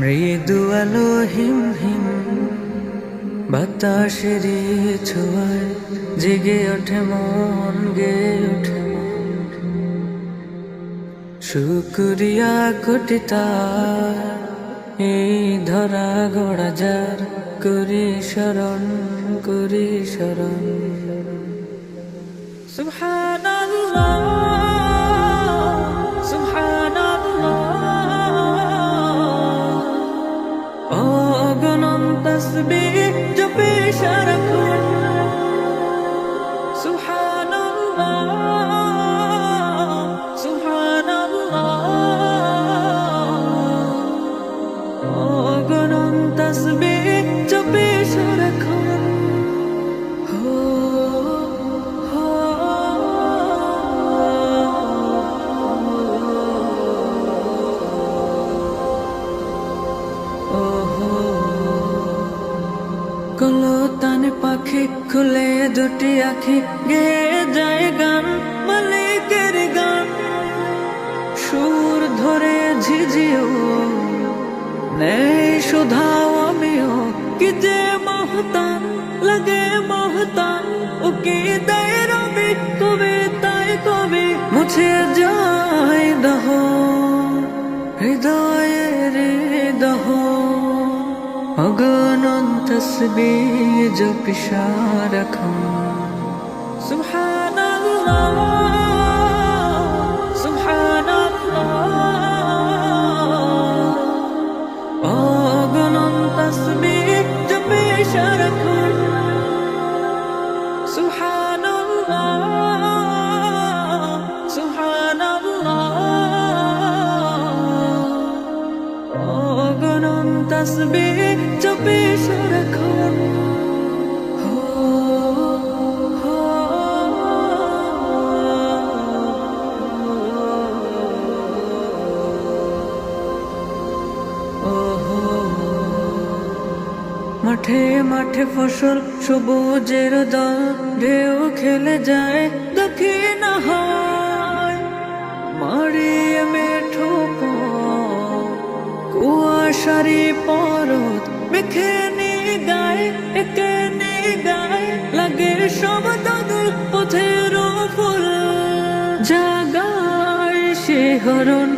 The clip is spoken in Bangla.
মৃদু আলো হিম হিম বাতাসের ছোঁয়ায় জেগে ওঠে মন, গে ওঠে মন। শুকরিয়া কোটি তার এই ধরা গড়া যার, করি শরণ, করি শরণ। সুবহানাল্লাহ, তাসবিহ জপে সারাক্ষণ। সুবহানাল্লাহ, সুবহানাল্লাহ, অগণন তাসবিহ জপে সারাক্ষণ। কলতানে পাখি খুলে দুটি আখি, গেয়ে যায় গান, মালিকের গান। সুর ধরে ঝিঝিও নেই শুধাও আমিও, কি যে মহতান লাগে মহতান। ও কি দেয় রবি কবিতায় কবি, মুছে যায় দহ হৃদয়ের দহ। অগণন তাসবিহ জপি সারাক্ষণ। সুবহানাল্লাহ, সুবহানাল্লাহ, অগণন তাসবিহ জপি সারাক্ষণ। সুবহানাল্লাহ, সুবহানাল্লাহ, অগণন তাসবিহ জপে সারাক্ষণ। মাঠে মাঠে ফসল সবুজের দল, ঢেউ খেলে যায় দক্ষিণ হাওয়ায়। মারিয়ে মেঠো কুয়াশারি পরত, মেখে নিয়ে গায়ে একে নিয়ে গায়ে লাগে সব দাদুর পথের ফুল। জাগায় শিহরণ